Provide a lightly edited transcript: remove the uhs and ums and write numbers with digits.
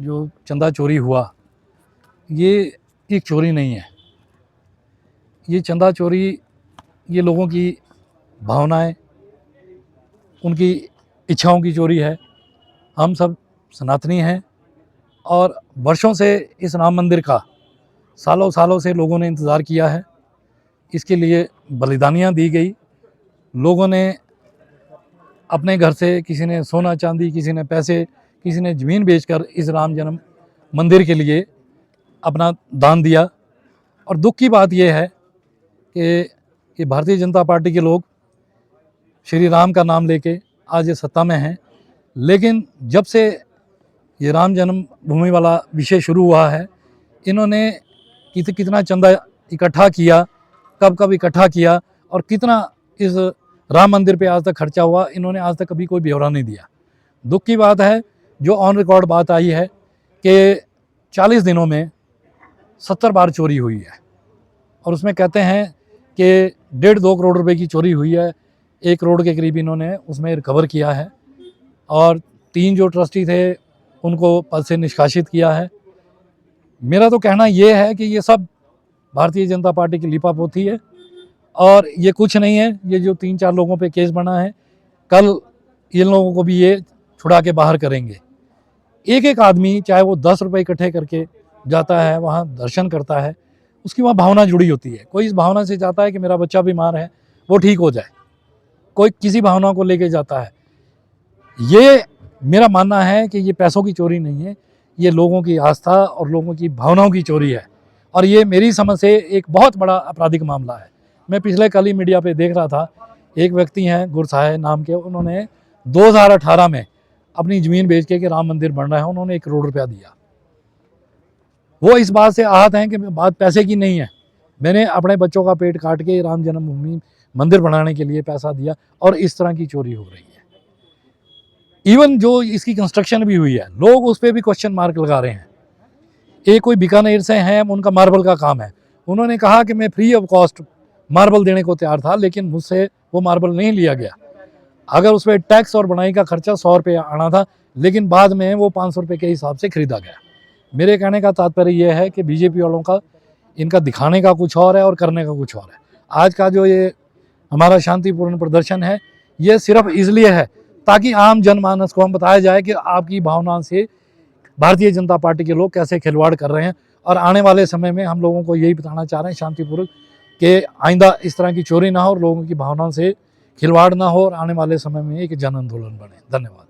जो चंदा चोरी हुआ ये एक चोरी नहीं है। ये चंदा चोरी ये लोगों की भावनाएं, उनकी इच्छाओं की चोरी है। हम सब सनातनी हैं और वर्षों से इस राम मंदिर का सालों सालों से लोगों ने इंतज़ार किया है। इसके लिए बलिदानियाँ दी गई। लोगों ने अपने घर से, किसी ने सोना चांदी, किसी ने पैसे, किसी ने ज़मीन बेचकर इस राम जन्म मंदिर के लिए अपना दान दिया। और दुख की बात यह है कि भारतीय जनता पार्टी के लोग श्री राम का नाम लेके आज ये सत्ता में हैं, लेकिन जब से ये राम जन्मभूमि वाला विषय शुरू हुआ है, इन्होंने कितना चंदा इकट्ठा किया, कब कब इकट्ठा किया और कितना इस राम मंदिर पे आज तक खर्चा हुआ, इन्होंने आज तक कभी कोई ब्यौरा नहीं दिया। दुख की बात है, जो ऑन रिकॉर्ड बात आई है कि 40 दिनों में 70 बार चोरी हुई है और उसमें कहते हैं कि 1.5-2 करोड़ रुपए की चोरी हुई है। 1 करोड़ के करीब इन्होंने उसमें रिकवर किया है और 3 जो ट्रस्टी थे उनको पद से निष्कासित किया है। मेरा तो कहना ये है कि ये सब भारतीय जनता पार्टी की लीपापोती है और ये कुछ नहीं है। ये जो 3-4 लोगों पे केस बना है, कल इन लोगों को भी ये छुड़ा के बाहर करेंगे। एक एक आदमी चाहे वो 10 रुपये इकट्ठे करके जाता है, वहाँ दर्शन करता है, उसकी वहाँ भावना जुड़ी होती है। कोई इस भावना से चाहता है कि मेरा बच्चा बीमार है वो ठीक हो जाए, कोई किसी भावना को लेके जाता है। ये मेरा मानना है कि ये पैसों की चोरी नहीं है, ये लोगों की आस्था और लोगों की भावनाओं की चोरी है और ये मेरी समझ से एक बहुत बड़ा आपराधिक मामला है। मैं पिछले कल ही मीडिया पे देख रहा था, एक व्यक्ति हैं गुरसाहे नाम के, उन्होंने 2018 में अपनी ज़मीन बेच के कि राम मंदिर बन रहा है, उन्होंने 1 करोड़ रुपया दिया। वो इस बात से आहत हैं कि बात पैसे की नहीं है, मैंने अपने बच्चों का पेट काट के राम जन्मभूमि मंदिर बनाने के लिए पैसा दिया और इस तरह की चोरी हो रही है। इवन जो इसकी कंस्ट्रक्शन भी हुई है, लोग उस पर भी क्वेश्चन मार्क लगा रहे हैं। एक कोई बीकानेर से हैं, उनका मार्बल का काम है, उन्होंने कहा कि मैं फ्री ऑफ कॉस्ट मार्बल देने को तैयार था, लेकिन मुझसे वो मार्बल नहीं लिया गया। अगर उस पर टैक्स और बनाई का खर्चा 100 रुपये आना था, लेकिन बाद में वो 500 रुपये के हिसाब से खरीदा गया। मेरे कहने का तात्पर्य यह है कि बीजेपी वालों का इनका दिखाने का कुछ और है और करने का कुछ और है। आज का जो ये हमारा शांतिपूर्ण प्रदर्शन है, ये सिर्फ इसलिए है ताकि आम जनमानस को हम बताया जाए कि आपकी भावना से भारतीय जनता पार्टी के लोग कैसे खिलवाड़ कर रहे हैं। और आने वाले समय में हम लोगों को यही बताना चाह रहे हैं शांतिपूर्वक कि आइंदा इस तरह की चोरी ना हो और लोगों की भावनाओं से खिलवाड़ ना हो और आने वाले समय में एक जन आंदोलन बने। धन्यवाद।